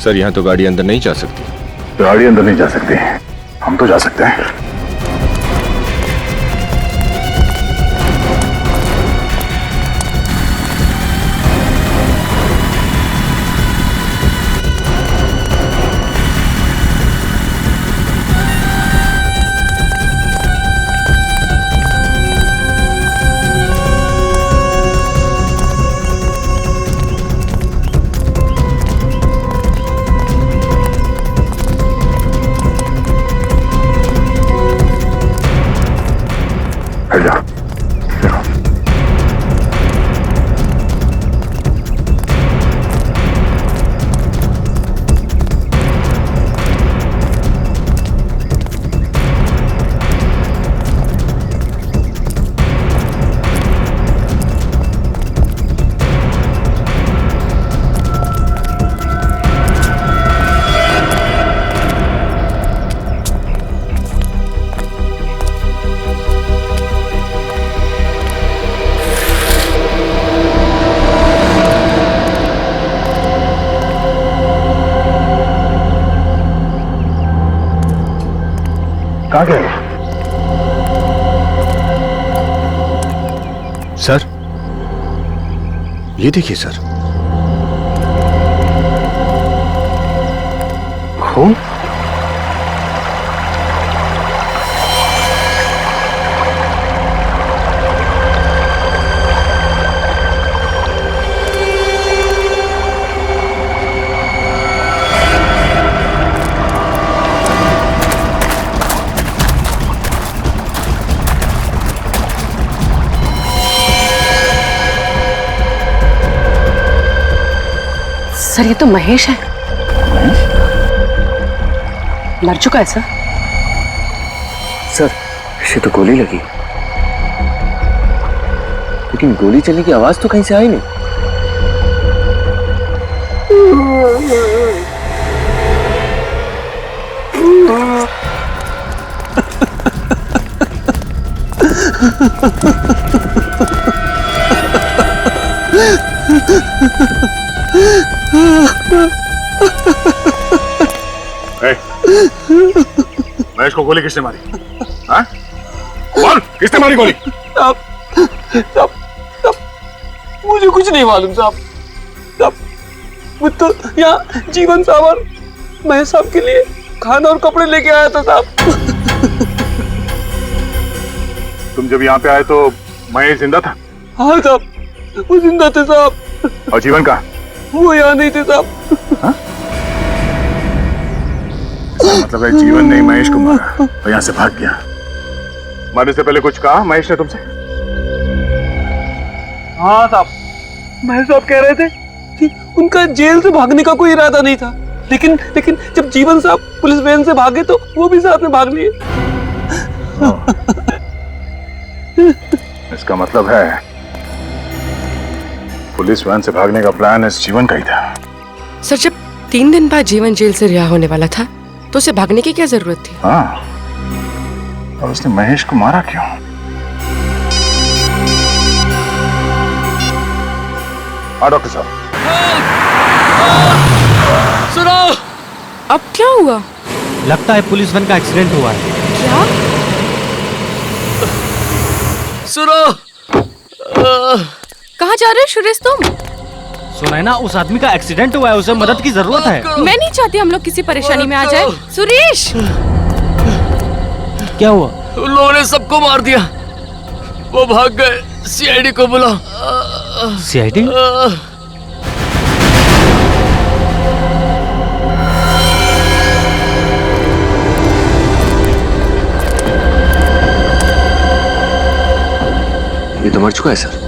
Sir यहाँ तो गाड़ी अंदर नहीं जा सकती। गाड़ी अंदर नहीं जा सकती, हम तो जा सकते हैं। कहाँ गए सर? ये देखिए सर, खून। सर ये तो महेश है। मर चुका है सर। सर इसे तो गोली लगी, लेकिन गोली चलने की आवाज तो कहीं से आई नहीं। महेश को गोली किसने मारी? हाँ? बोल, किसने मारी गोली? साहब, मुझे कुछ नहीं मालूम साहब। मुझे तो यहाँ जीवन साहब और महेश साहब के लिए खाना और कपड़े लेके आया था साहब। तुम जब यहाँ पे आए तो महेश जिंदा था? हाँ साहब, वो जिंदा थे साहब। और जीवन कहाँ? वो यहाँ नहीं थे साहब। हाँ? मतलब है जीवन ने महेश को मारा और यहाँ से भाग गया। मरने से पहले कुछ कहा महेश ने तुमसे? हाँ साहब, महेश साहब कह रहे थे कि उनका जेल से भागने का कोई इरादा नहीं था, लेकिन जब जीवन साहब पुलिस वैन से भागे तो वो भी साथ में भाग लिए। इसका मतलब है पुलिस वैन से भागने का प्लान इस जीवन का ही था। सर जब 3 दिन बाद जीवन जेल से रिहा होने वाला था तो उसे भागने की क्या जरूरत थी? हाँ, और उसने महेश को मारा क्यों? हाँ डॉक्टर साहब। सुनो, अब क्या हुआ? लगता है पुलिस वैन का एक्सीडेंट हुआ है। क्या? सुनो, कहाँ जा रहे हो सुरेश तुम? सुना है ना, उस आदमी का एक्सीडेंट हुआ है, उसे मदद की जरूरत है। मैं नहीं चाहती हम लोग किसी परेशानी में आ जाए। सुरेश, क्या हुआ? उन लोगों ने सबको मार दिया, वो भाग गए। सीआईडी को बुलाओ। सीआईडी? ये तो मर चुका है सर।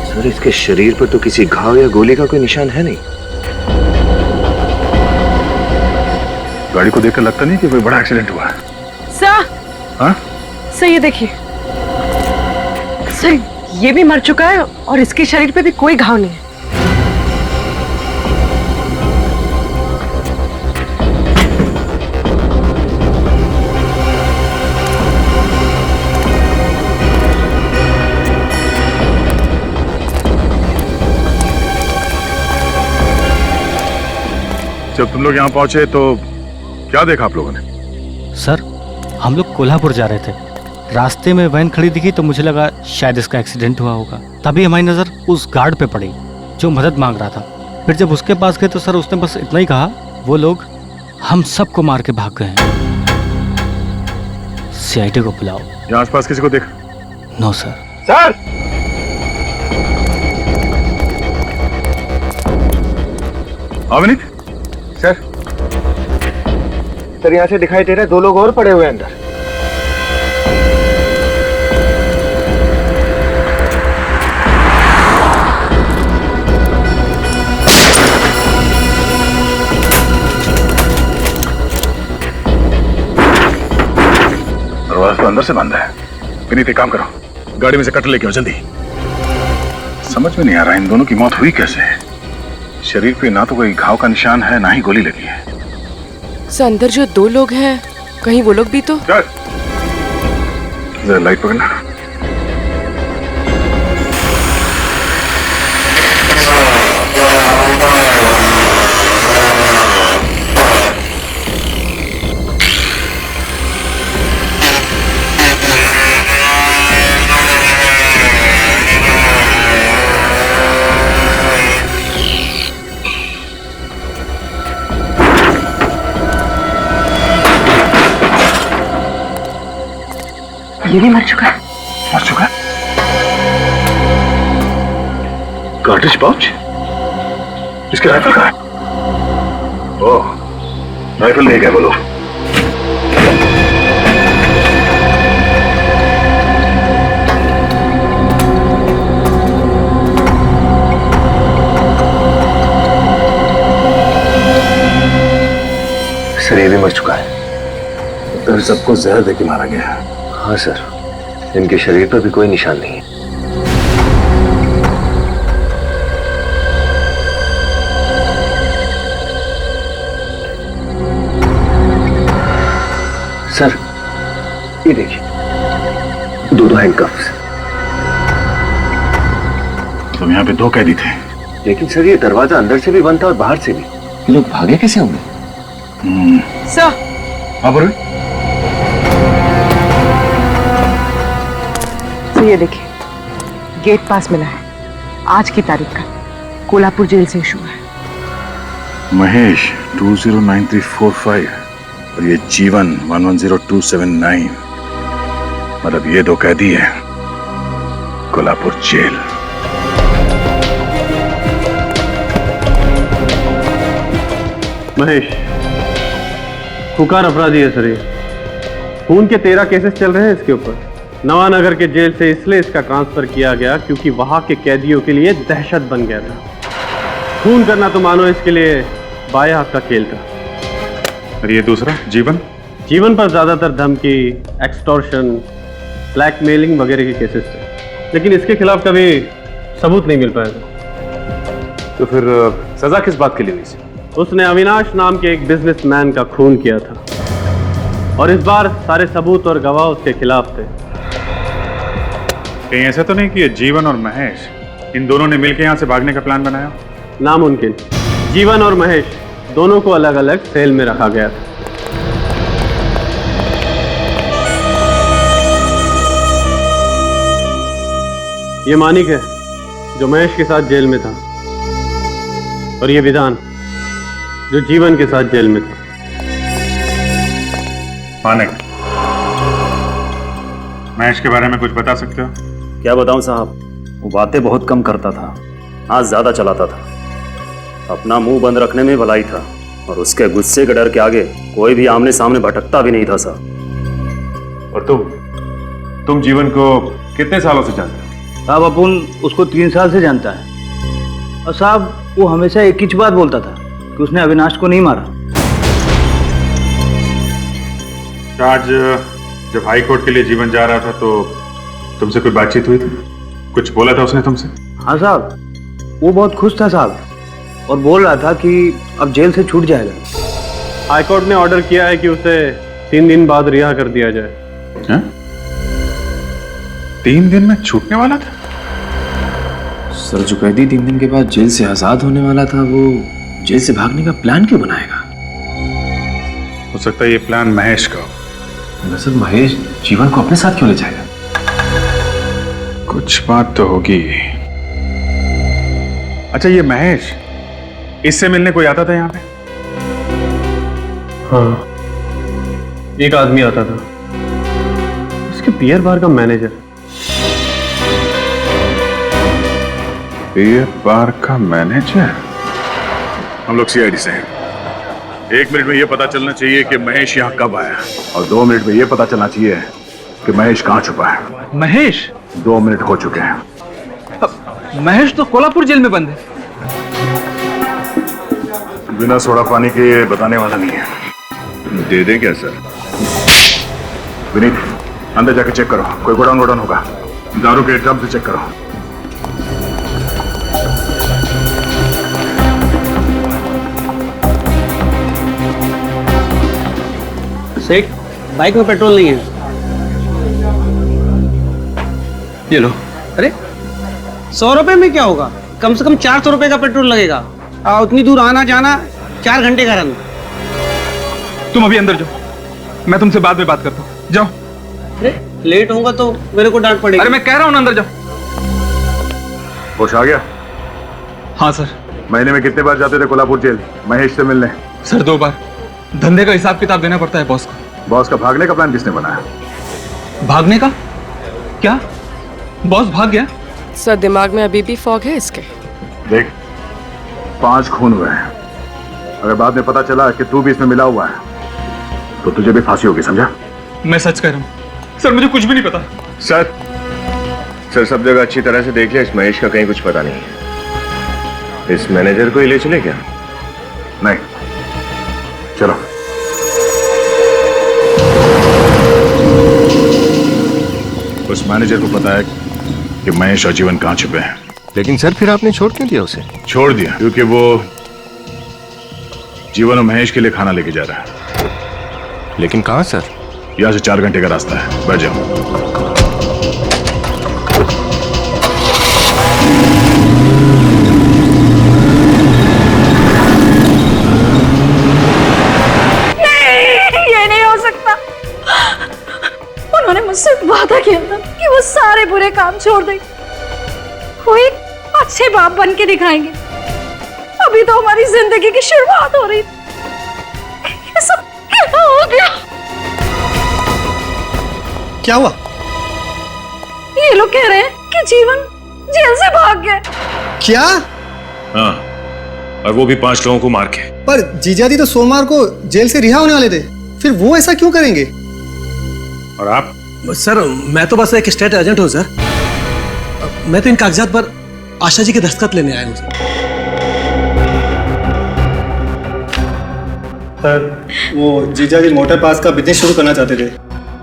सर इसके शरीर पर तो किसी घाव या गोली का कोई निशान है नहीं। गाड़ी को देखकर लगता नहीं कि कोई बड़ा एक्सीडेंट हुआ है। सर, हाँ? सर ये देखिए, सर ये भी मर चुका है और इसके शरीर पे भी कोई घाव नहीं है। जब तुम लोग यहाँ पहुंचे तो क्या देखा आप लोगों ने? सर हम लोग कोल्हापुर जा रहे थे, रास्ते में वैन खड़ी दिखी तो मुझे लगा शायद इसका एक्सीडेंट हुआ होगा। तभी हमारी नज़र उस गार्ड पे पड़ी जो मदद मांग रहा था। फिर जब उसके पास गए तो सर उसने बस इतना ही कहा, वो लोग हम सबको मार के भाग गए हैं, सीआईडी को बुलाओ। यहाँ आसपास किसी को देखा? No sir. Sir! Avneet sir sir, यहाँ से दिखाई दे रहा है 2 लोग और पड़े हुए हैं अंदर। दरवाजा तो अंदर से बंद है। विनीत एक काम करो, गाड़ी में से कटर लेके आओ जल्दी। समझ में नहीं आ रहा इन दोनों की मौत हुई कैसे। शरीर पे ना तो कोई घाव का निशान है ना ही गोली लगी है। सर अंदर जो 2 लोग हैं, कहीं वो लोग भी तो? चल जरा लाइट पकड़ना। ये भी मर चुका है। मर चुका है? Cartridge pouch? इसके राइफल कहाँ है? ओह, राइफल ले गए बोलो। सर ये भी मर चुका है। तो सबको जहर देके मारा गया है। हाँ सर, इनके शरीर पर भी कोई निशान नहीं है। सर ये देखिए, 2 हैंडकफ्स। तुम यहाँ पे 2 कैदी थे। लेकिन सर ये दरवाजा अंदर से भी बंद था और बाहर से भी। ये लोग भागे कैसे होंगे? सर हाँ बोलो। तो ये देखिए, गेट पास मिला है, आज की तारीख का, कोल्हापुर जेल से इशू है। महेश 209345 और ये जीवन 110279। मतलब ये 2 कैदी हैं कोल्हापुर जेल। महेश खुकार अपराधी है सर। ये खून के 13 केसेस चल रहे हैं इसके ऊपर। नवानगर के जेल से इसलिए इसका ट्रांसफर किया गया क्योंकि वहां के कैदियों के लिए दहशत बन गया था। खून करना तो मानो इसके लिए बाया हक का खेल था। और ये दूसरा जीवन? जीवन पर ज्यादातर धमकी, एक्सटॉर्शन, ब्लैकमेलिंग वगैरह के केसेस थे, लेकिन इसके खिलाफ कभी सबूत नहीं मिल पाया था। तो फिर सजा किस बात के लिए हुई? उसने अविनाश नाम के एक बिजनेसमैन का खून किया था और इस बार सारे सबूत और गवाह उसके खिलाफ थे। कहीं ऐसा तो नहीं कि ये जीवन और महेश इन दोनों ने मिलकर यहाँ से भागने का प्लान बनाया? नामुमकिन। जीवन और महेश दोनों को अलग अलग सेल में रखा गया था। ये मानिक है जो महेश के साथ जेल में था और ये विधान जो जीवन के साथ जेल में था। मानिक, महेश के बारे में कुछ बता सकते हो? क्या बताऊं साहब, वो बातें बहुत कम करता था, हाथ ज्यादा चलाता था। अपना मुंह बंद रखने में भलाई था और उसके गुस्से के डर के आगे कोई भी आमने सामने भटकता भी नहीं था साहब। और तुम जीवन को कितने सालों से जानते हो? साहब अपन उसको 3 साल से जानता है और साहब वो हमेशा एक ही बात बोलता था कि उसने अविनाश को नहीं मारा। आज जब हाई कोर्ट के लिए जीवन जा रहा था तो तुमसे कोई बातचीत हुई थी? कुछ बोला था उसने तुमसे? हाँ साहब, वो बहुत खुश था साहब और बोल रहा था कि अब जेल से छूट जाएगा। हाईकोर्ट ने ऑर्डर किया है कि उसे 3 दिन बाद रिहा कर दिया जाए। हैं? 3 दिन में छूटने वाला था? सर जो कैदी 3 दिन के बाद जेल से आजाद होने वाला था वो जेल से भागने का प्लान क्यों बनाएगा? हो सकता है ये प्लान महेश का हो। वैसे महेश जीवन को अपने साथ क्यों ले जाएगा? कुछ बात तो होगी। अच्छा, ये महेश, इससे मिलने कोई आता था यहाँ पे? हाँ, एक आदमी आता था, उसके बियर बार का मैनेजर। बियर बार का मैनेजर? हम लोग सीआईडी से हैं। 1 मिनट में ये पता चलना चाहिए कि महेश यहाँ कब आया, और 2 मिनट में ये पता चलना चाहिए कि महेश कहाँ छुपा है। महेश? 2 मिनट हो चुके हैं। महेश तो कोल्हापुर जेल में बंद है। बिना सोडा पानी के ये बताने वाला नहीं है। दे दें क्या सर? विनीत, अंदर जाके चेक करो, कोई गोडाउन वोडाउन होगा। दारू के ड्रम से चेक करो। सेठ, बाइक में पेट्रोल नहीं है। ये लो। अरे 100 रुपए में क्या होगा? कम से कम 400 रुपए का पेट्रोल लगेगा। उतनी दूर आना जाना 4 घंटे का रन। तुम अभी अंदर जाओ, मैं तुमसे बाद में बात करता हूँ। जाओ। अरे लेट होगा तो मेरे को डांट पड़ेगी। अरे मैं कह रहा हूँ ना, अंदर जाओ। होश आ गया? हाँ सर। महीने में कितने बार जाते थे कोल्हापुर जेल महेश से मिलने? सर 2 बार। धंधे का हिसाब किताब देना पड़ता है बॉस को। बॉस का भागने का प्लान किसने बनाया? भागने का? क्या बॉस भाग गया? सर दिमाग में अभी भी फॉग है इसके। देख, 5 खून हुए हैं। अगर बाद में पता चला कि तू भी इसमें मिला हुआ है तो तुझे भी फांसी होगी, समझा? मैं सच कह रहा हूँ सर, मुझे कुछ भी नहीं पता। सर सब जगह अच्छी तरह से देख लिया, इस महेश का कहीं कुछ पता नहीं है। इस मैनेजर को ही ले चले क्या? नहीं, चलो। उस मैनेजर को पता है कि महेश और जीवन कहां छुपे हैं। लेकिन सर फिर आपने छोड़ क्यों दिया उसे? छोड़ दिया क्योंकि वो जीवन और महेश के लिए खाना लेके जा रहा है। लेकिन कहाँ सर? यहां से 4 घंटे का रास्ता है, बैठ जाओ। उन्होंने मुझसे वादा किया था कि वो सारे बुरे काम छोड़ देंगे, वो एक अच्छे बाप बन के दिखाएंगे। अभी तो हमारी जिंदगी की शुरुआत हो रही थी। ये सब क्या हो गया? क्या हुआ? ये लोग कह रहे हैं कि जीवन जेल से भाग गया। क्या? हाँ, और वो भी 5 लोगों को मार के। पर जीजाजी तो सोमवार को जेल से रिहा होने वाले थे, फिर वो ऐसा क्यों करेंगे? और आप? सर मैं तो बस एक स्टेट एजेंट हूँ सर। मैं तो इन कागजात पर आशा जी के दस्तखत लेने आया हूँ सर वो जीजा जी मोटर पास का बिजनेस शुरू करना चाहते थे।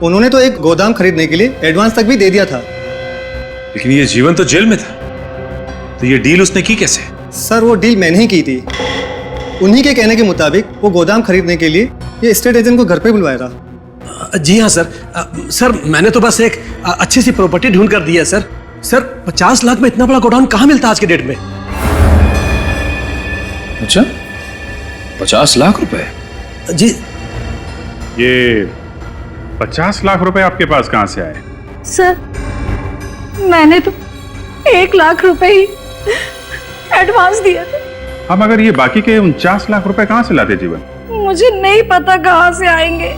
उन्होंने तो एक गोदाम खरीदने के लिए एडवांस तक भी दे दिया था। लेकिन ये जीवन तो जेल में था, तो ये डील उसने की कैसे? सर वो डील मैंने ही की थी। उन्हीं के कहने के मुताबिक वो गोदाम खरीदने के लिए ये स्टेट एजेंट को घर पे बुलवाया था। जी हाँ सर। सर मैंने तो बस एक अच्छी सी प्रॉपर्टी ढूंढ कर दी है सर। सर 50 लाख में इतना बड़ा गोडाउन कहाँ मिलता आज के डेट में? अच्छा, 50 लाख रुपए? जी। ये 50 लाख रुपए आपके पास कहाँ से आए? सर मैंने तो 1 लाख रुपए ही एडवांस दिया था। अब अगर ये बाकी के 49 लाख रुपए कहाँ से लाते जीवन? मुझे नहीं पता कहाँ से आएंगे।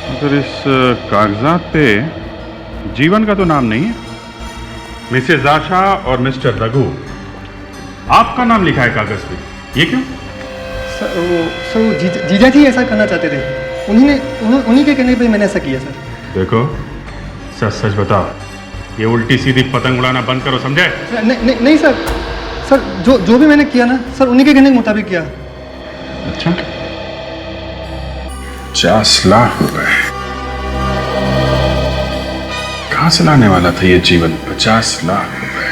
अगर इस कागजात पे जीवन का तो नाम नहीं है, मिसेज आशा और मिस्टर रघु, आपका नाम लिखा है कागज पे, ये क्यों? सर वो जीजा जी ऐसा करना चाहते थे। उन्हीं के कहने पे मैंने ऐसा किया सर। देखो, सच सच बताओ, ये उल्टी सीधी पतंग उड़ाना बंद करो, समझे? नहीं सर, जो भी मैंने किया ना सर, उन्हीं के कहने के मुताबिक किया। अच्छा, 50 लाख रुपए कहां से लाने वाला था ये जीवन? 50 लाख रुपए।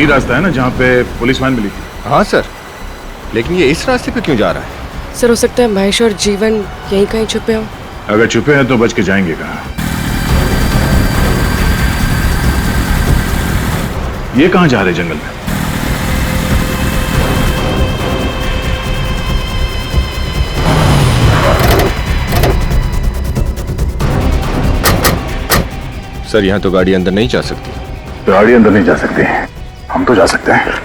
वही रास्ता है ना जहाँ पे पुलिस वैन मिली थी? हाँ सर, लेकिन ये इस रास्ते पे क्यों जा रहा है? सर हो सकता है महेश और जीवन यहीं कहीं छुपे हो। अगर छुपे हैं तो बच के जाएंगे कहाँ? ये कहाँ जा रहे जंगल में? सर यहाँ तो गाड़ी अंदर नहीं जा सकती। गाड़ी अंदर नहीं जा सकती, हम तो जा सकते हैं।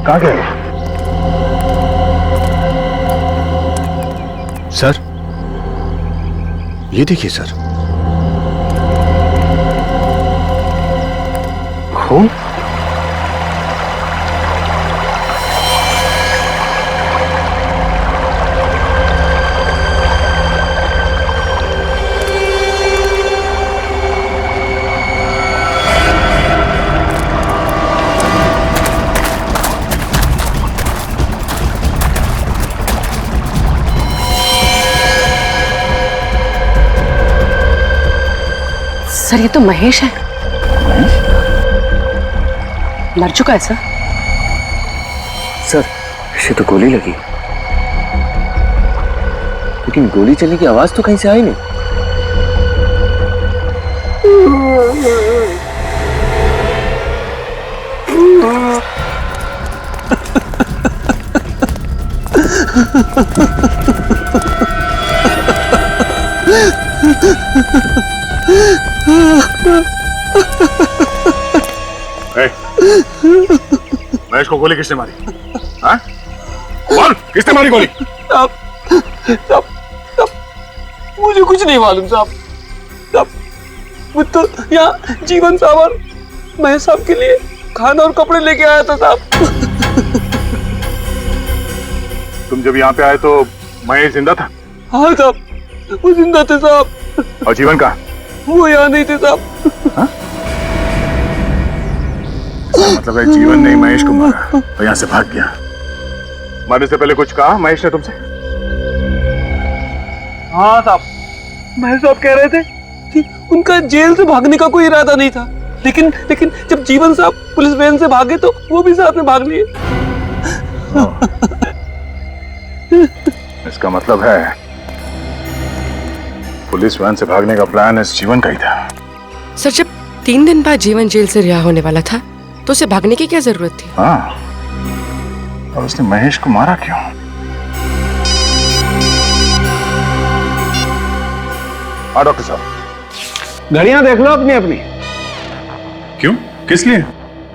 कहाँ गए? सर ये देखिए सर, खून। सर ये तो महेश है। मर चुका है सर। सर इसे तो गोली लगी, लेकिन गोली चलने की आवाज तो कहीं से आई नहीं। महेश को गोली किसने मारी? हाँ? बोल, किसने मारी गोली? साहब, मुझे कुछ नहीं मालूम साहब। मुझे तो यहाँ जीवन साहब और महेश साहब के लिए खाना और कपड़े लेके आया था साहब। तुम जब यहाँ पे आए तो महेश जिंदा था? हाँ साहब, वो जिंदा थे साहब। और जीवन कहाँ? वो यहाँ नहीं थे साहब। मतलब है जीवन ने महेश को मारा और यहाँ से भाग गया। मारने से पहले कुछ कहा महेश ने तुमसे? हाँ साहब, महेश साहब कह रहे थे कि उनका जेल से भागने का कोई इरादा नहीं था, लेकिन जब जीवन साहब पुलिस वैन से भागे तो वो भी साथ में भाग लिए। इसका मतलब है पुलिस वैन से भागने का प्लान इस जीवन का ही था। सर जब 3 दिन बाद जीवन जेल से रिहा होने वाला था तो उसे भागने की क्या जरूरत थी? हाँ, और उसने महेश को मारा क्यों? हाँ डॉक्टर साहब, घड़ियां देख लो अपनी अपनी। क्यों? किस लिए?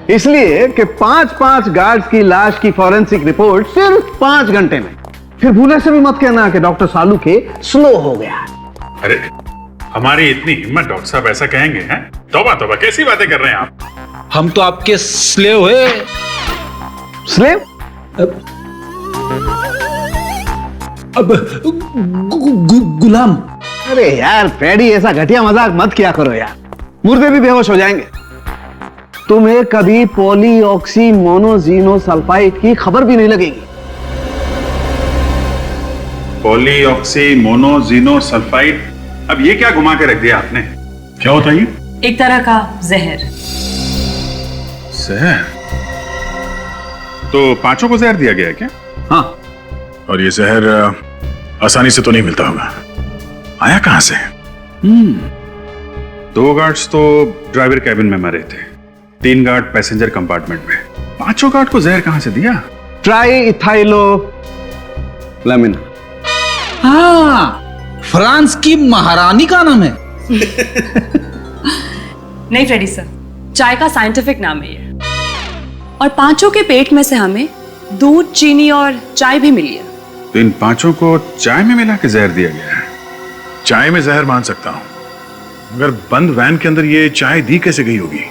इसलिए कि 5-5 गार्ड्स की लाश की फॉरेंसिक रिपोर्ट सिर्फ 5 घंटे में। फिर भूले से भी मत कहना कि डॉक्टर सालू के स्लो हो गया। अरे हमारी इतनी हिम्मत, डॉक्टर साहब ऐसा कहेंगे? हैं? तौबा तौबा, कैसी बातें कर रहे हैं आप? हम तो आपके स्लेव है। स्लेव? अब गुलाम। अरे यार फ्रेडी, ऐसा घटिया मजाक मत किया करो यार, मुर्दे भी बेहोश हो जाएंगे। तुम्हें कभी पॉलीऑक्सी मोनोजीनोसल्फाइड की खबर भी नहीं लगेगी। पॉलीऑक्सी मोनोजीनोसल्फाइड, अब ये क्या घुमा के रख दिया आपने? क्या होता है ये? एक तरह का जहर। जहर? तो पांचों को जहर दिया गया है क्या? हाँ। और ये जहर आसानी से तो नहीं मिलता होगा, आया कहां से? 2 गार्ड्स तो ड्राइवर कैबिन में मरे थे, 3 गार्ड पैसेंजर कंपार्टमेंट में। 5 गार्ड को जहर कहां से दिया? ट्राई इथाइलो लेमिन। हाँ, फ्रांस की महारानी का नाम है। नहीं फ्रेडी सर, चाय का साइंटिफिक नाम है ये। और पांचों के पेट में से हमें दूध, चीनी और चाय भी मिली है। तो इन 5 को चाय में मिला के जहर दिया गया है। चाय में जहर मान सकता हूं, मगर बंद वैन के अंदर ये चाय दी कैसे गई होगी?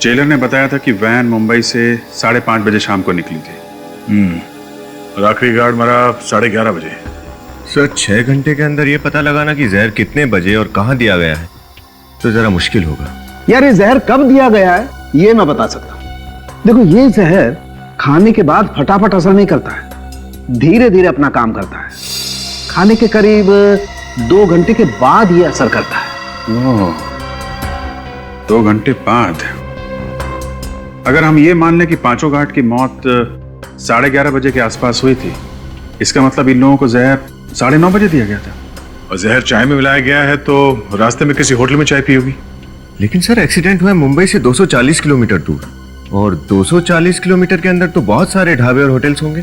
जेलर ने बताया था कि वैन मुंबई से 5:30 बजे शाम को निकली थी। और आखिरी गार्ड मरा 11:30 बजे। सर 6 घंटे के अंदर ये पता लगाना कि जहर कितने बजे और कहां दिया गया है तो जरा मुश्किल होगा। यार ये जहर कब दिया गया है ये मैं बता सकता हूं। देखो ये जहर खाने के बाद फटाफट असर नहीं करता है, धीरे धीरे अपना काम करता है। खाने के करीब 2 घंटे के बाद ये असर करता है। 2 घंटे बाद? अगर हम ये मान लें कि 5 गार्ड की मौत 11:30 बजे के आसपास हुई थी, इसका मतलब इन लोगों को जहर 9:30 बजे दिया गया था। और जहर चाय में मिलाया गया है तो रास्ते में किसी होटल में चाय पी होगी। लेकिन सर एक्सीडेंट हुआ है मुंबई से 240 किलोमीटर दूर, और 240 किलोमीटर के अंदर तो बहुत सारे ढाबे और होटल्स होंगे।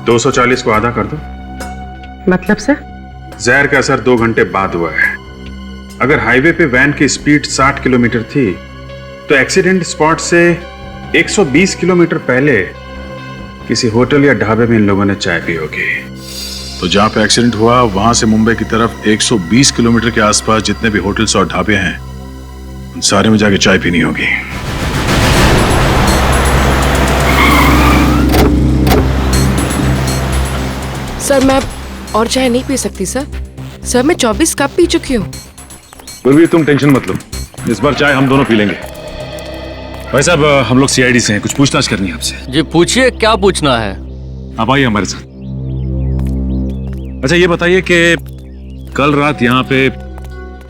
240 को आधा कर दो। मतलब सर? जहर का असर 2 घंटे बाद हुआ है। अगर हाईवे पे वैन की स्पीड 60 किलोमीटर थी तो एक्सीडेंट स्पॉट से 120 किलोमीटर पहले किसी होटल या ढाबे में इन लोगों ने चाय पी होगी। तो जहां पे एक्सीडेंट हुआ वहां से मुंबई की तरफ 120 किलोमीटर के आसपास जितने भी होटल्स और ढाबे हैं उन सारे में जाके चाय पीनी होगी। सर मैं और चाय नहीं पी सकती सर। सर मैं 24 कप पी चुकी हूँ। फिर भी तुम टेंशन मत लो, इस बार चाय हम दोनों पी लेंगे। भाई साहब हम लोग सीआईडी से हैं, कुछ पूछताछ करनी है आपसे। जी पूछिए, क्या पूछना है? आप आइए हमारे साथ। अच्छा ये बताइए कि कल रात यहाँ पे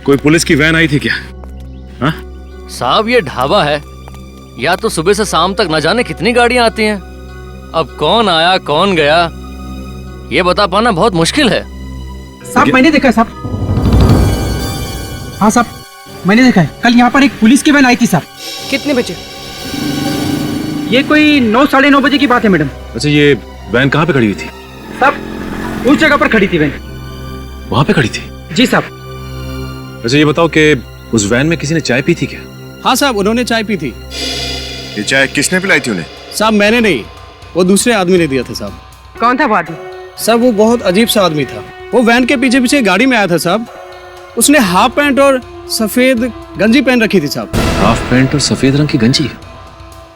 कोई पुलिस की वैन आई थी क्या? हाँ? साहब ये ढाबा है, या तो सुबह से शाम तक न जाने कितनी गाड़ियां आती हैं। अब कौन आया कौन गया ये बता पाना बहुत मुश्किल है। साहब मैंने देखा है साहब। हाँ साहब मैंने देखा है, कल यहाँ पर एक पुलिस की वैन आई थी साहब। कितने बजे? ये कोई 9, 9:30 बजे की बात है मैडम। अच्छा ये वैन कहाँ पे खड़ी हुई थी? साहब उस जगह पर खड़ी थी वैन। वहां पे खड़ी थी? जी साहब। अच्छा ये बताओ कि उस वैन में किसी ने चाय पी थी क्या? हाँ साहब उन्होंने चाय पी थी। ये चाय किसने पिलाई थी उन्हें? साहब मैंने नहीं, वो दूसरे आदमी ने दिया था साहब। कौन था वो आदमी? साहब वो बहुत अजीब सा आदमी था। वो वैन के पीछे पीछे गाड़ी में आया था साहब। उसने हाफ पैंट और सफेद गंजी पहन रखी थी साहब। हाफ पैंट और सफेद रंग की गंजी?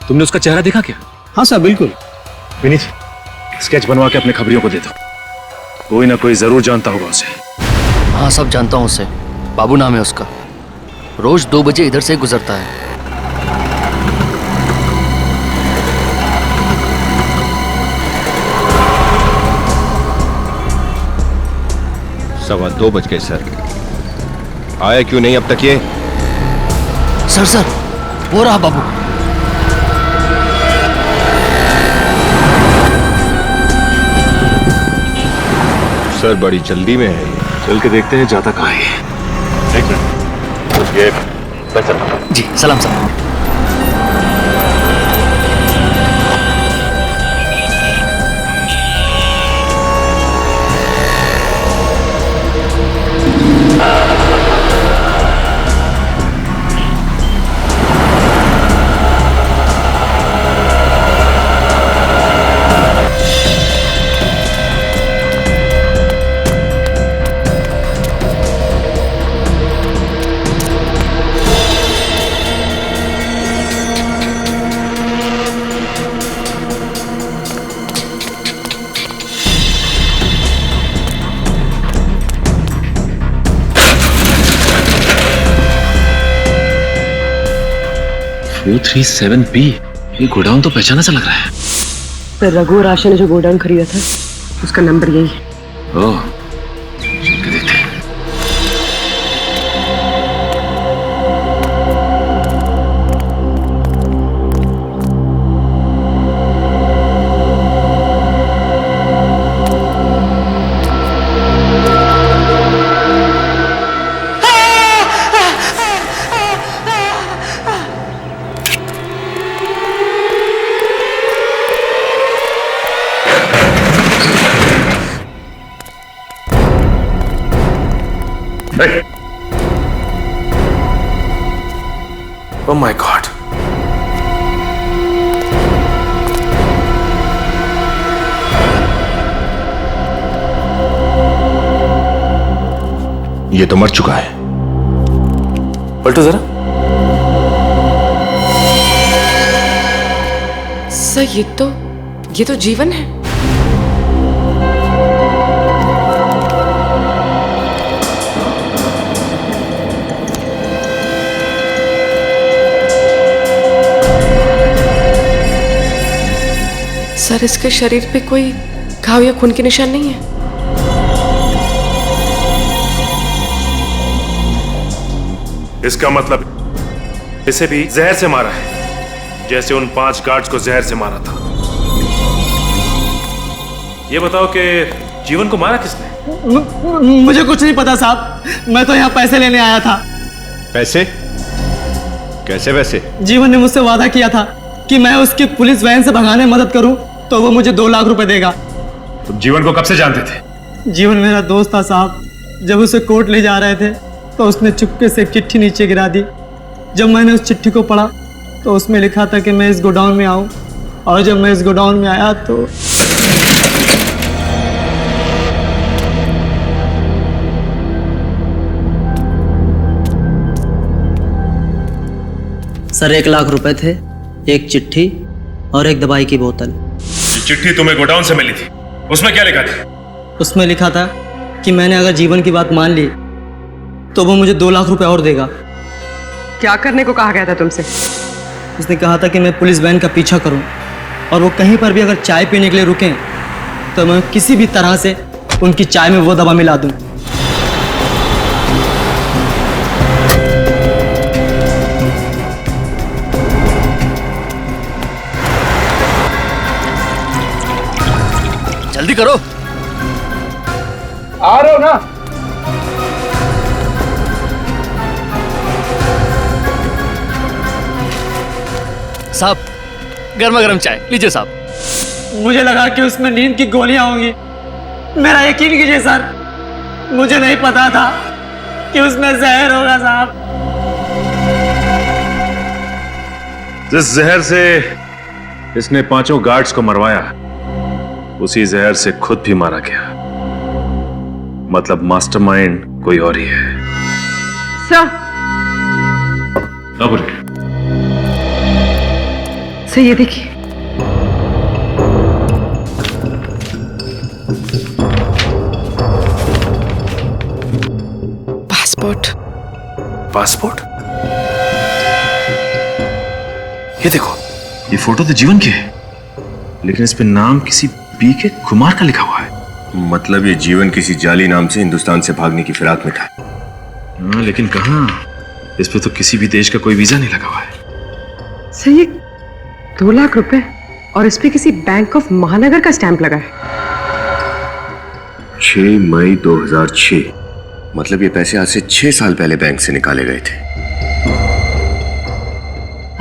तुमने उसका चेहरा देखा क्या? हाँ साहब बिल्कुल। विनीत स्केच बनवा के अपने खबरियों को दे दो, कोई ना कोई जरूर जानता होगा उसे। हाँ सब जानता हूँ उसे, बाबू नाम है उसका, रोज 2 बजे इधर से गुजरता है। सवा 2 बज गए सर, आया क्यों नहीं अब तक ये? सर वो रहा बाबू। सर बड़ी जल्दी में है, चल के देखते हैं जाता कहाँ है। एक मिनट, ये मैं चलता हूं। जी सलाम साहब। ये गोडाउन तो पहचाना सा लग रहा है। तो रघु और आशा ने जो गोडाउन खरीदा था उसका नंबर यही है। ओह, चल के देखते हैं। Oh my God. ये तो मर चुका है। पलटो जरा। सर ये तो जीवन है। सर इसके शरीर पे कोई घाव या खून के निशान नहीं है। इसका मतलब इसे भी जहर से मारा है, जैसे उन 5 गार्ड्स को जहर से मारा था। ये बताओ कि जीवन को मारा किसने? मुझे कुछ नहीं पता साहब, मैं तो यहाँ पैसे लेने आया था। पैसे? कैसे पैसे? जीवन ने मुझसे वादा किया था कि मैं उसकी पुलिस वैन से भगाने में मदद करूं तो वो मुझे 2 लाख रुपए देगा। तुम जीवन को कब से जानते थे? जीवन मेरा दोस्त था साहब। जब उसे कोर्ट ले जा रहे थे तो उसने चुपके से एक चिट्ठी नीचे गिरा दी। जब मैंने उस चिट्ठी को पढ़ा तो उसमें लिखा था कि मैं इस गोडाउन में आऊं, और जब मैं इस गोडाउन में आया तो सर 1 लाख रुपए थे, एक चिट्ठी और एक दवाई की बोतल। ये चिट्ठी तुम्हें गोडाउन से मिली थी, उसमें क्या लिखा था? उसमें लिखा था कि मैंने अगर जीवन की बात मान ली तो वो मुझे 2 लाख रुपए और देगा। क्या करने को कहा गया था तुमसे? उसने कहा था कि मैं पुलिस वैन का पीछा करूं, और वो कहीं पर भी अगर चाय पीने के लिए रुकें तो मैं किसी भी तरह से उनकी चाय में वो दवा मिला दूं। जल्दी करो। आ रहे हो ना? साहब गर्मा गर्म चाय लीजिए साहब। मुझे लगा कि उसमें नींद की गोलियां होंगी। मेरा यकीन कीजिए सर, मुझे नहीं पता था कि उसमें जहर होगा साहब। जिस जहर से इसने 5 गार्ड्स को मरवाया, उसी जहर से खुद भी मारा गया। मतलब मास्टरमाइंड कोई और ही है। सर बोलिए। सर ये देखिए। पासपोर्ट? ये देखो, ये फोटो तो जीवन की है, लेकिन इस पे नाम किसी बी के कुमार का लिखा हुआ है। मतलब ये जीवन किसी जाली नाम से हिंदुस्तान से भागने की फिराक में था। हाँ, लेकिन कहाँ, इस पे तो किसी भी देश का कोई वीजा नहीं लगा हुआ है। सर ये 2 लाख रुपए और इस पे किसी बैंक ऑफ महानगर का स्टैंप लगा है। 6 मई 2006। मतलब ये पैसे आज से 6 साल पहले बैंक से निकाले गए थे।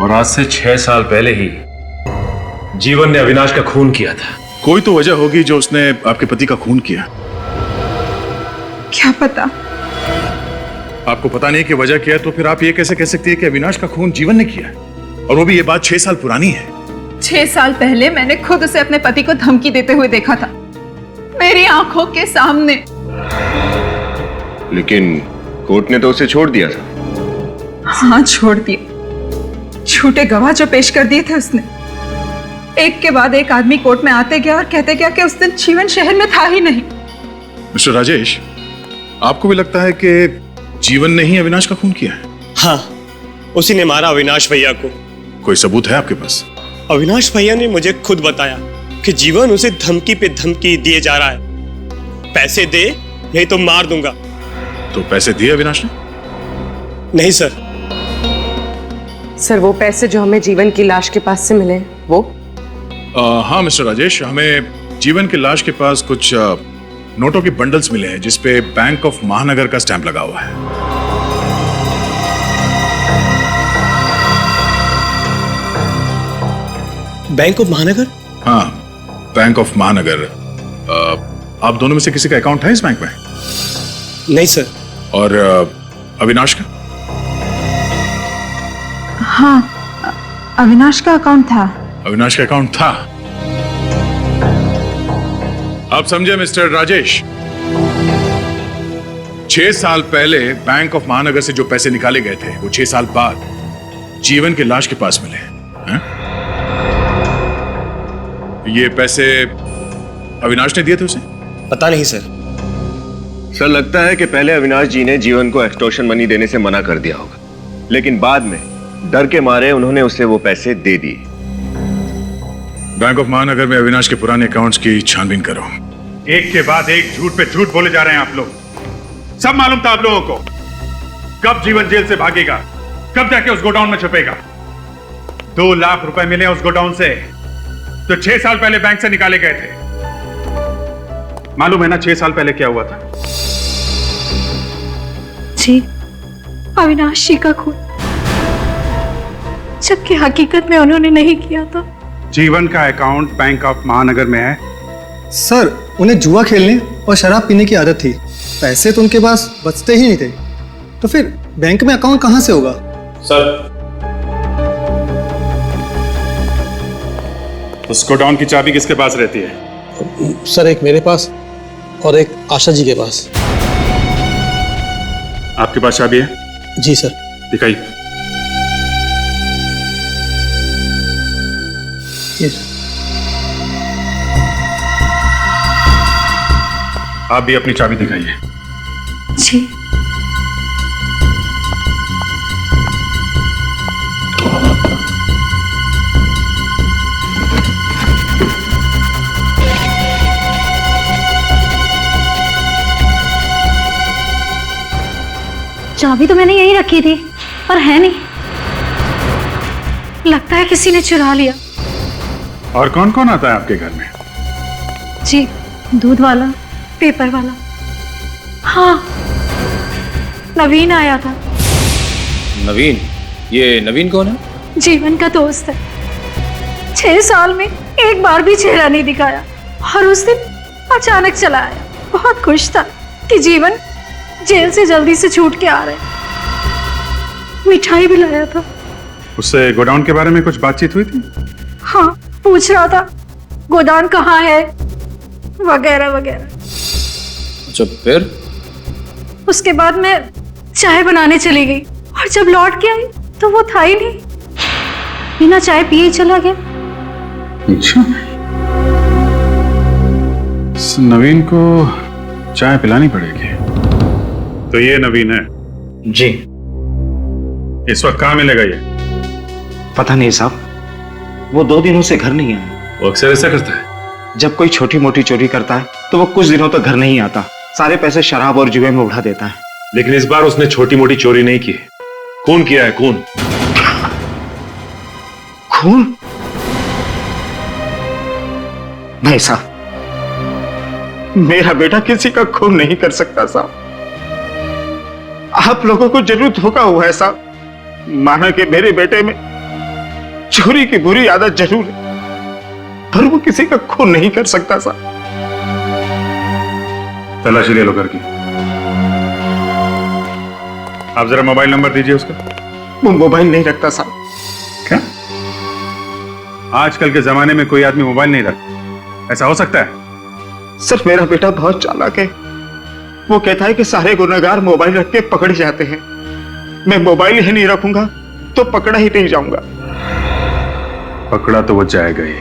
और आज से 6 साल पहले ही जीवन ने अविनाश का खून किया था। कोई तो वजह होगी जो उसने आपके पति का खून किया। क्या पता? आपको पता नहीं कि वजह क्या है, तो फिर आप ये कैसे कह सकती है कि अविनाश का खून जीवन ने किया है? और वो भी ये बात 6 साल पुरानी है। 6 साल पहले मैंने खुद उसे अपने पति को धमकी देते हुए देखा था, मेरी आंखों के सामने। लेकिन कोर्ट ने तो उसे छोड़ दिया था। हाँ, छोड़ दिया। झूठे गवाह जो पेश कर दिए थे उसने। एक के बाद एक आदमी कोर्ट में आते गया और कहते गया कि उस दिन जीवन शहर में था ही नहीं। मिस्टर राजेश, आपको भी लगता है कि जीवन ने ही अविनाश का खून किया है? हाँ, उसी ने मारा अविनाश भैया को। कोई सबूत है आपके पास? अविनाश भैया ने मुझे खुद बताया कि जीवन उसे धमकी पे धमकी दिए जा रहा है, पैसे दे नहीं तो मार दूंगा। तो पैसे दिए अविनाश ने? नहीं सर। सर वो पैसे जो हमें जीवन की लाश के पास से मिले वो? हाँ मिस्टर राजेश, हमें जीवन की लाश के पास कुछ नोटों के बंडल्स मिले हैं जिसपे बैंक ऑफ महानगर का स्टैंप लगा हुआ है। बैंक ऑफ महानगर? हाँ, बैंक ऑफ महानगर। आप दोनों में से किसी का अकाउंट है इस बैंक में? नहीं सर, और अविनाश का? हाँ, अविनाश का अकाउंट था। अविनाश का अकाउंट था? आप समझे मिस्टर राजेश, 6 साल पहले बैंक ऑफ महानगर से जो पैसे निकाले गए थे वो 6 साल बाद जीवन की लाश के पास मिले हैं? ये पैसे अविनाश ने दिए थे उसे? पता नहीं सर। सर लगता है कि पहले अविनाश जी ने जीवन को एक्सटॉर्शन मनी देने से मना कर दिया होगा, लेकिन बाद में डर के मारे उन्होंने उसे वो पैसे दे दिए। बैंक ऑफ महानगर में अविनाश के पुराने अकाउंट्स की छानबीन करो। एक के बाद एक झूठ पे झूठ बोले जा रहे हैं आप लोग। सब मालूम था आप लोगों को कब जीवन जेल से भागेगा, कब जाके उस गोडाउन में छुपेगा। 2 लाख रुपए मिले उस गोडाउन से जो 6 साल पहले बैंक से निकाले गए थे। मालूम है ना 6 साल पहले क्या हुआ था? जी, अविनाश जी का खून, जबकि हकीकत में उन्होंने नहीं किया था। जीवन का अकाउंट बैंक ऑफ महानगर में है। सर, उन्हें जुआ खेलने और शराब पीने की आदत थी। पैसे तो उनके पास बचते ही नहीं थे, तो फिर बैंक में अकाउंट कहां से होगा? सर, उस गोडाउन की चाबी किसके पास रहती है? सर, एक मेरे पास और एक आशा जी के पास। आपके पास चाबी है? जी सर। दिखाइए। ये सर। आप भी अपनी चाबी दिखाइए। जी। चाबी तो मैंने यहीं रखी थी, पर है नहीं। लगता है किसी ने चुरा लिया। और कौन कौन आता है आपके घर में? जी, दूध वाला, पेपर वाला। हाँ, नवीन आया था। नवीन? ये नवीन कौन है? जीवन का दोस्त है। 6 साल में एक बार भी चेहरा नहीं दिखाया और उस दिन अचानक चला आया। बहुत खुश था कि जीवन जेल से जल्दी से छूट के आ रहे। मिठाई भी लाया था। उससे गोडाउन के बारे में कुछ बातचीत हुई थी? हाँ, पूछ रहा था गोदाम कहाँ है वगैरह वगैरह। अच्छा, फिर? उसके बाद मैं चाय बनाने चली गई और जब लौट के आई तो वो था ही नहीं। बिना चाय पिए ही चला गया। अच्छा, नवीन को चाय पिलानी पड़ेगी। तो ये नवीन है? जी। इस वक्त कहाँ मिलेगा ये? पता नहीं साहब, वो 2 दिनों से घर नहीं आया। वो अक्सर ऐसा करता है। जब कोई छोटी मोटी चोरी करता है तो वो कुछ दिनों तक घर नहीं आता। सारे पैसे शराब और जुए में उड़ा देता है। लेकिन इस बार उसने छोटी मोटी चोरी नहीं की। खून किया है, खून। खून? नहीं साहब, मेरा बेटा किसी का खून नहीं कर सकता साहब। आप लोगों को जरूर धोखा हुआ है साहब। माना कि मेरे बेटे में चोरी की बुरी आदत जरूर है, पर वो किसी का खून नहीं कर सकता साहब। तलाशी ले लो घर की। आप जरा मोबाइल नंबर दीजिए उसका। वो मोबाइल नहीं रखता साहब। क्या? आजकल के जमाने में कोई आदमी मोबाइल नहीं रखता? ऐसा हो सकता है? सर, मेरा बेटा बहुत चालाक है। वो कहता है कि सारे गुनहगार मोबाइल रख के पकड़ जाते हैं। मैं मोबाइल ही नहीं रखूंगा तो पकड़ा ही नहीं जाऊंगा। पकड़ा तो वो जाएगा ही।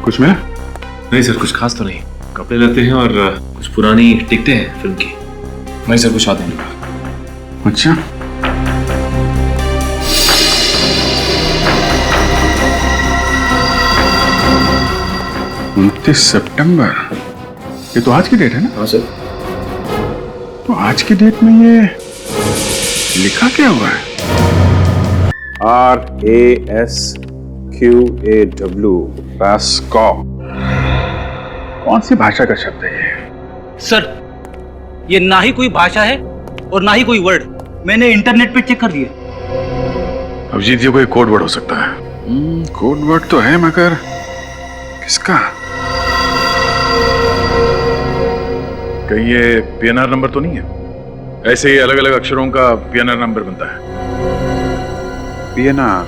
कुछ मिला? नहीं सर, कुछ खास तो नहीं। कपड़े लेते हैं और कुछ पुरानी टिकटें हैं फिल्म की। नहीं सर, कुछ आता नहीं। अच्छा, 29 सितंबर, ये तो आज की डेट है ना? हाँ सर। तो आज की डेट में ये लिखा क्या हुआ है? RASQAW, Roscoe. कौन सी भाषा का शब्द है ये? सर, ये ना ही कोई भाषा है और ना ही कोई वर्ड। मैंने इंटरनेट पे चेक कर दिया। अभिजीत, ये कोई कोड वर्ड हो सकता है। कोड वर्ड तो है, मगर किसका? कहीं ये पीएनआर नंबर तो नहीं है? ऐसे ही अलग अलग अक्षरों का पीएनआर नंबर बनता है। पीएनआर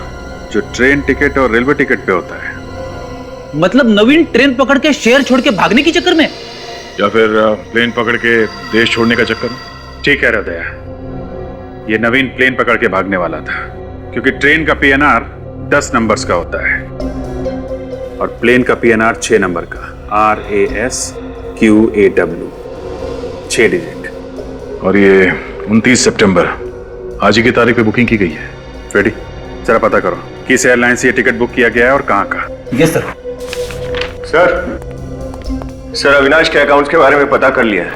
जो ट्रेन टिकट और रेलवे टिकट पे होता है। मतलब नवीन ट्रेन पकड़ के शहर छोड़ के भागने के चक्कर में, या फिर प्लेन पकड़ के देश छोड़ने का चक्कर में? ठीक कह रहा दया, ये नवीन प्लेन पकड़ के भागने वाला था, क्योंकि ट्रेन का पीएनआर 10 नंबर्स का होता है और प्लेन का पीएनआर 6 नंबर का, RASQAW, 6 डिजिट। और ये 29 सितंबर आज ही की तारीख पे बुकिंग की गई है। रेडी, जरा पता करो किस एयरलाइन से ये टिकट बुक किया गया है और कहाँ का। Yes sir. सर अविनाश के अकाउंट के बारे में पता कर लिया है।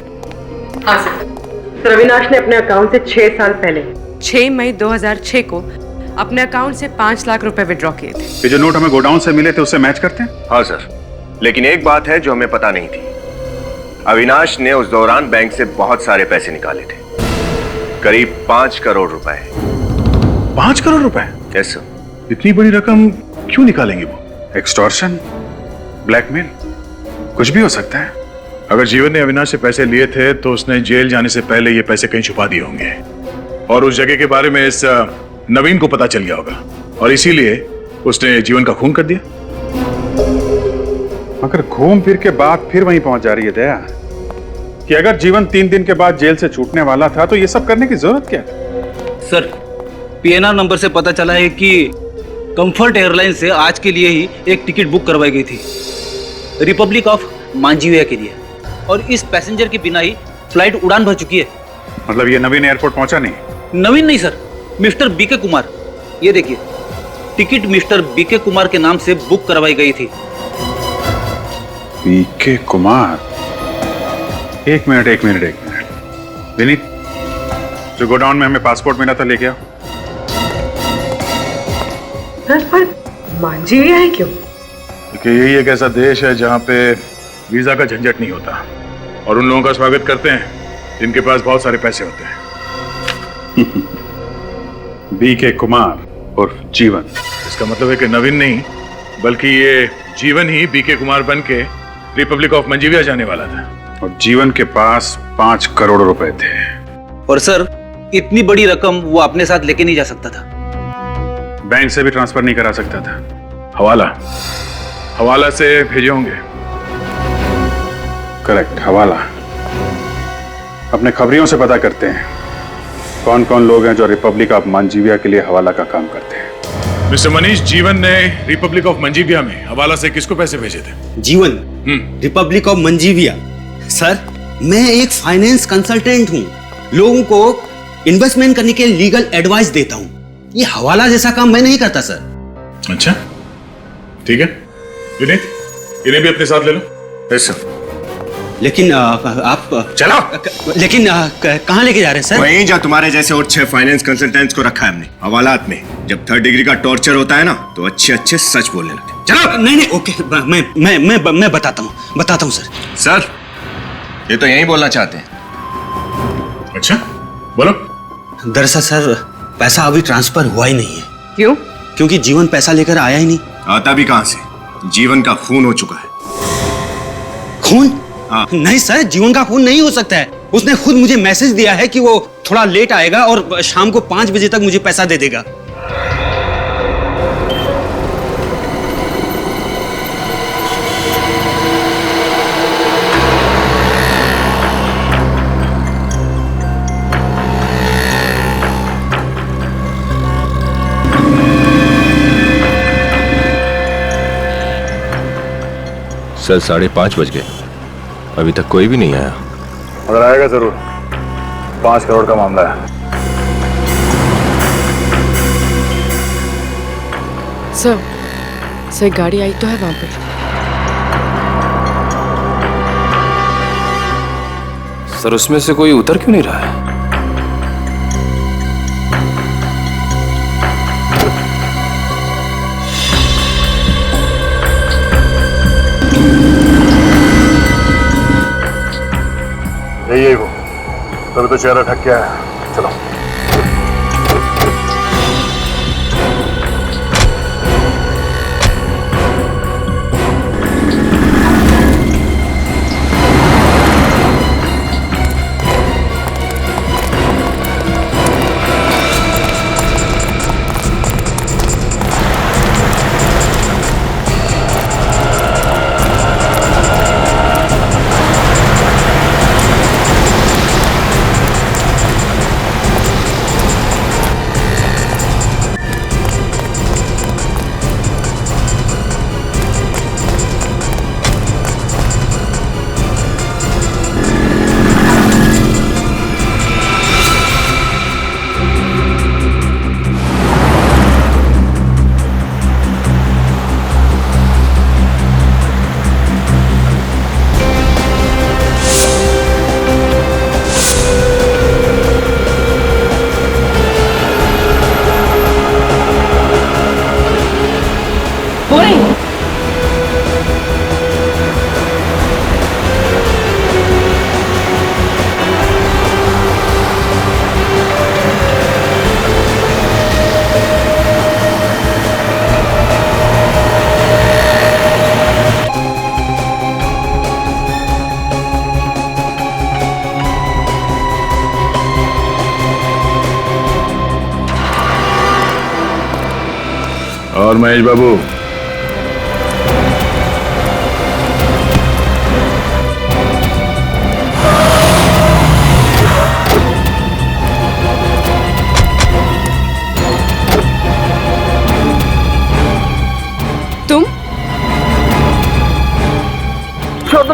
हाँ सर, अविनाश ने अपने अकाउंट से 6 साल पहले 6 मई 2006 को अपने अकाउंट से 5 लाख रुपए विड्रॉ किए थे। ये जो नोट हमें गोडाउन से मिले थे उससे मैच करते हैं? हाँ सर, लेकिन एक बात है जो हमें पता नहीं थी। अविनाश ने उस दौरान बैंक से बहुत सारे पैसे निकाले थे, करीब 5 करोड़ रुपए। 5 करोड़ रुपए? Yes sir. इतनी बड़ी रकम क्यों निकालेंगे वो? एक्सटॉर्शन, ब्लैकमेल, कुछ भी हो सकता है। अगर जीवन ने अविनाश से पैसे लिए थे तो उसने जेल जाने से पहले ये पैसे कहीं छुपा दिए होंगे और उस जगह के बारे में इस नवीन को पता चल गया होगा और इसीलिए उसने जीवन का खून कर दिया। मगर घूम फिर के बात फिर वहीं पहुंच जा रही है दया कि अगर जीवन 3 दिन के बाद जेल से छूटने वाला था तो ये सब करने की जरूरत क्या? सर, पीएनआर नंबर से पता चला है कि कंफर्ट एयरलाइन से आज के लिए ही एक टिकट बुक करवाई गई थी, रिपब्लिक ऑफ मांजीविया के लिए, और इस पैसेंजर के बिना ही फ्लाइट उड़ान भर चुकी है। मतलब ये नवीन एयरपोर्ट पहुंचा नहीं? नवीन नहीं सर, मिस्टर बीके कुमार। ये देखिए, टिकट मिस्टर बीके कुमार के नाम से बुक करवाई गई थी। बीके कुमार? एक मिनट विनीत, जो गोडाउन में हमें पासपोर्ट मिला था लेके आओ। पर मांजीविया है क्यों? क्योंकि यही एक ऐसा देश है जहां पे वीजा का झंझट नहीं होता और उन लोगों का स्वागत करते हैं जिनके पास बहुत सारे पैसे होते हैं। बीके कुमार और जीवन, इसका मतलब है कि नवीन नहीं बल्कि ये जीवन ही बीके कुमार बन के रिपब्लिक ऑफ मंजीविया जाने वाला था और जीवन के पास 5 करोड़ रुपए थे। और सर, इतनी बड़ी रकम वो अपने साथ लेके नहीं जा सकता था। बैंक से भी ट्रांसफर नहीं करा सकता था, हवाला से भेजे होंगे। करेक्ट, हवाला। अपने खबरियों से पता करते हैं कौन कौन लोग हैं जो रिपब्लिक ऑफ मंजीविया के लिए हवाला का काम करते हैं। मिस्टर मनीष, जीवन ने रिपब्लिक ऑफ मंजीविया में हवाला से किसको पैसे भेजे थे? जीवन, रिपब्लिक ऑफ मंजीविया? सर, मैं एक फाइनेंस कंसल्टेंट हूँ, लोगों को इन्वेस्टमेंट करने के लीगल एडवाइस देता हूँ। ये हवाला जैसा काम मैं नहीं करता सर। अच्छा, ठीक है विनीत, इन्हें भी अपने साथ ले लो। Yes sir. लेकिन आप चलो। लेकिन कहाँ लेके जा रहे हैं सर? वहीं जा तुम्हारे जैसे और 6 फाइनेंस कंसल्टेंट्स को रखा है हमने हवालात में। जब 3rd डिग्री का टॉर्चर होता है ना तो अच्छे सच बोलने लगते। चलो। नहीं, ओके, मैं बताता हूँ सर। ये तो यही बोलना चाहते हैं। अच्छा, बोलो। दरअसल सर, पैसा अभी ट्रांसफर हुआ ही नहीं है। क्यों? क्योंकि जीवन पैसा लेकर आया ही नहीं। आता भी कहां से? जीवन का खून हो चुका है। खून? हाँ। नहीं सर, जीवन का खून नहीं हो सकता है। उसने खुद मुझे मैसेज दिया है कि वो थोड़ा लेट आएगा और शाम को 5 बजे तक मुझे पैसा दे देगा। सर 5:30 बज गए, अभी तक कोई भी नहीं आया। अगर आएगा जरूर। 5 करोड़ का मामला है। सर गाड़ी आई तो है वहां पर। सर, उसमें से कोई उतर क्यों नहीं रहा है? यही वो, तभी तो चेहरा ढक गया है। चलो। बोल महेश बाबू। तुम छोड़ दो,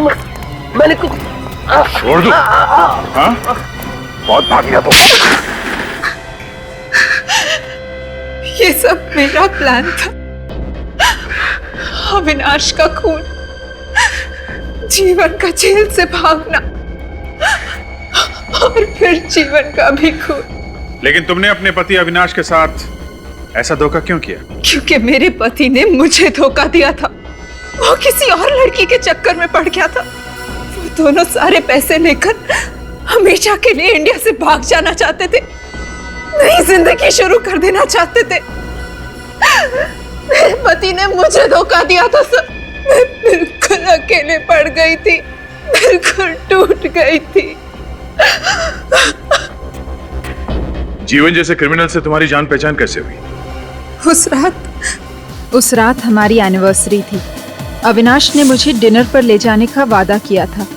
मैंने कुछ छोड़ दो। हाँ? बहुत भाग गया तो। ये सब मेरा प्लान था। अविनाश का खून, जीवन का जेल से भागना और फिर जीवन का भी खून। लेकिन तुमने अपने पति अविनाश के साथ ऐसा धोखा क्यों किया? क्योंकि मेरे पति ने मुझे धोखा दिया था। वो किसी और लड़की के चक्कर में पड़ गया था। वो दोनों सारे पैसे लेकर हमेशा के लिए इंडिया से भाग जाना चाहते थे, नई जिंदगी शुरू कर देना चाहते थे। मेरे पति ने मुझे धोखा दिया था सर। मैं बिल्कुल अकेले पड़ गई थी, बिल्कुल टूट गई थी। जीवन जैसे क्रिमिनल से तुम्हारी जान पहचान कैसे हुई? उस रात हमारी एनिवर्सरी थी। अविनाश ने मुझे डिनर पर ले जाने का वादा किया था,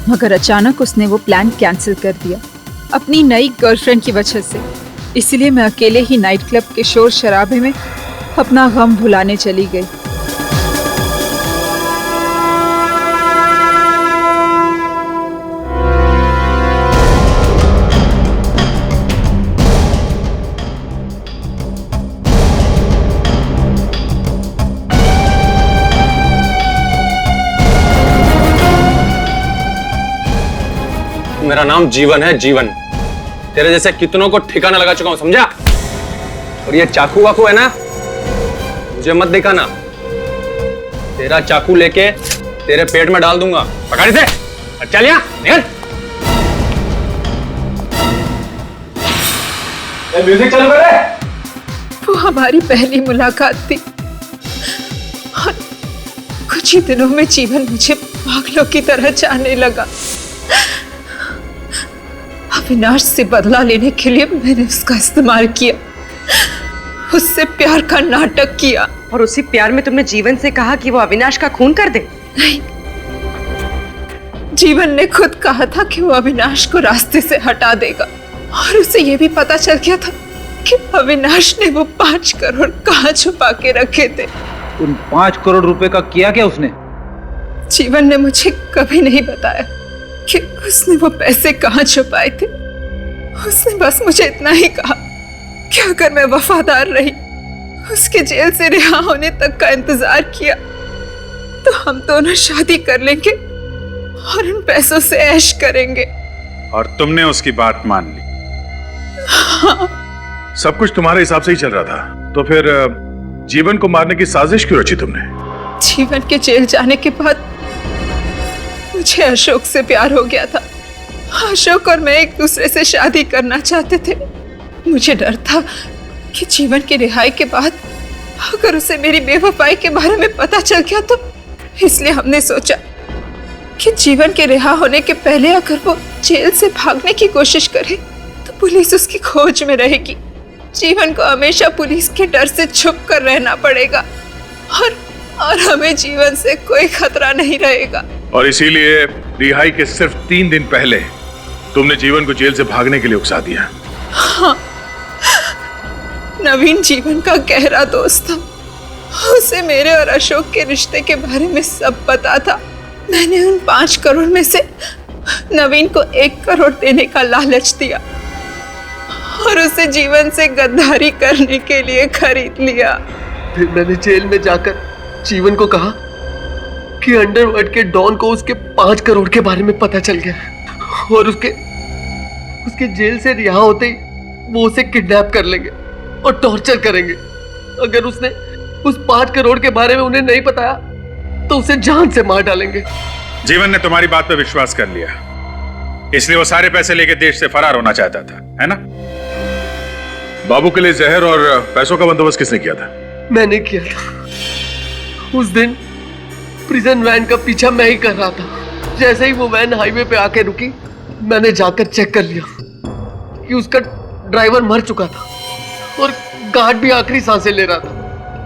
मगर अचानक उसने वो प्लान कैंसिल कर दिया अपनी नई गर्लफ्रेंड की वजह से। इसलिए मैं अकेले ही नाइट क्लब के शोर शराबे में अपना गम भुलाने चली गई। मेरा नाम जीवन है, जीवन। तेरे जैसे कितनों को ठिकाना लगा चुका हूं, समझा? और ये चाकू वाकू है ना, मुझे मत दिखाना। तेरा चाकू लेके तेरे पेट में डाल दूंगा। पकड़ इसे। चल यहाँ, निकल। म्यूजिक चालू कर दे। वो हमारी पहली मुलाकात थी और कुछ ही दिनों में जीवन मुझे पागलों की तरह चाहने लगा। अविनाश से बदला लेने के लिए मैंने उसका इस्तेमाल किया, उससे प्यार का नाटक किया। और उसी प्यार में तुमने जीवन से कहा कि वो अविनाश का खून कर दे? नहीं, जीवन ने खुद कहा था कि वो अविनाश को रास्ते से हटा देगा। और उसे ये भी पता चल गया था कि अविनाश ने वो 5 करोड़ कहाँ छुपा के रखे थे। उन 5 करोड़ रुपए का किया क्या उसने? जीवन ने मुझे कभी नहीं बताया कि उसने वो पैसे कहाँ छुपाए थे। उसने बस मुझे इतना ही कहा कि अगर मैं वफादार रही, उसके जेल से रिहा होने तक का इंतजार किया, तो हम दोनों शादी कर लेंगे और उन पैसों से ऐश करेंगे। और तुमने उसकी बात मान ली? हाँ। सब कुछ तुम्हारे हिसाब से ही चल रहा था, तो फिर जीवन को मारने की साजिश क्यों रची तुमने? जीवन के जेल जाने के बाद मुझे अशोक से प्यार हो गया था। अशोक और मैं एक दूसरे से शादी करना चाहते थे। मुझे डर था कि जीवन की रिहाई के बाद अगर उसे मेरी बेवफाई के बारे में पता चल गया तो, इसलिए हमने सोचा कि जीवन के रिहा होने के पहले अगर वो जेल से भागने की कोशिश करे तो पुलिस उसकी खोज में रहेगी। जीवन को हमेशा पुलिस के डर से छुप कर रहना पड़ेगा और हमें जीवन से कोई खतरा नहीं रहेगा। और इसीलिए रिहाई के सिर्फ 3 दिन पहले तुमने जीवन को जेल से भागने के लिए उकसा दिया। हाँ, नवीन जीवन का गहरा दोस्त था। उसे मेरे और अशोक के रिश्ते के बारे में सब पता था। मैंने उन 5 करोड़ में से नवीन को 1 करोड़ देने का लालच दिया और उसे जीवन से गद्दारी करने के लिए खरीद लिया। फिर मैंने जेल में जाकर जीवन को कहा कि अंडरवर्ल्ड के डॉन को उसके 5 करोड़ के बारे में पता चल गया और उसके जेल से रिहा होते ही वो उसे किडनैप कर लेंगे और टॉर्चर करेंगे। अगर उसने उस 5 करोड़ के बारे में उन्हें नहीं बताया तो उसे जान से मार डालेंगे। जीवन ने तुम्हारी बात पर विश्वास कर लिया, इसलिए वो सारे पैसे लेके देश से फरार होना चाहता था, है ना? बाबू के लिए जहर और पैसों का बंदोबस्त किसने किया था? मैंने किया था। उस दिन प्रिजन वैन का पीछा मैं ही कर रहा था। जैसे ही वो वैन हाईवे पे आके रुकी, मैंने जाकर चेक कर लिया कि उसका ड्राइवर मर चुका था और गार्ड भी आखिरी सांसें ले रहा था।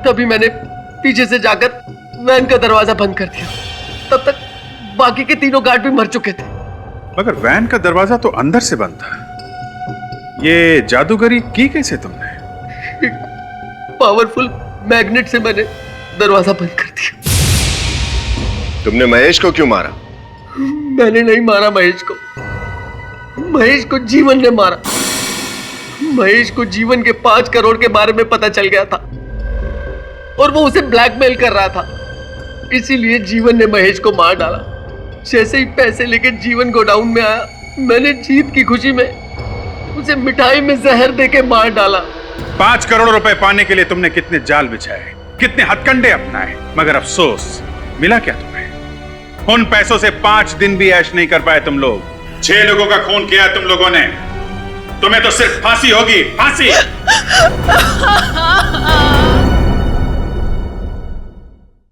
तभी मैंने पीछे से जाकर वैन का दरवाजा बंद कर दिया। तब तक बाकी के तीनों गार्ड भी मर चुके थे। मगर वैन का दरवाजा तो अंदर से बंद था। ये जादूगरी की कैसे तुमने? पावरफुल मैग्नेट से मैंने दरवाजा बंद कर दिया। तुमने महेश को क्यों मारा? मैंने नहीं मारा महेश को। महेश को जीवन ने मारा। महेश को जीवन के 5 करोड़ के बारे में पता चल गया था और वो उसे ब्लैकमेल कर रहा था। इसीलिए जीवन ने महेश को मार डाला। जैसे ही पैसे लेकर जीवन गोडाउन में आया, मैंने जीत की खुशी में उसे मिठाई में जहर देके मार डाला। 5 करोड़ रुपए पाने के लिए तुमने कितने जाल बिछाए, कितने हथकंडे अपनाए, मगर अफसोस मिला क्या तुम्हें? उन पैसों से 5 दिन भी ऐश नहीं कर पाए तुम लोग। 6 लोगों का खून किया तुम लोगों ने। तुम्हें तो सिर्फ फांसी होगी, फांसी।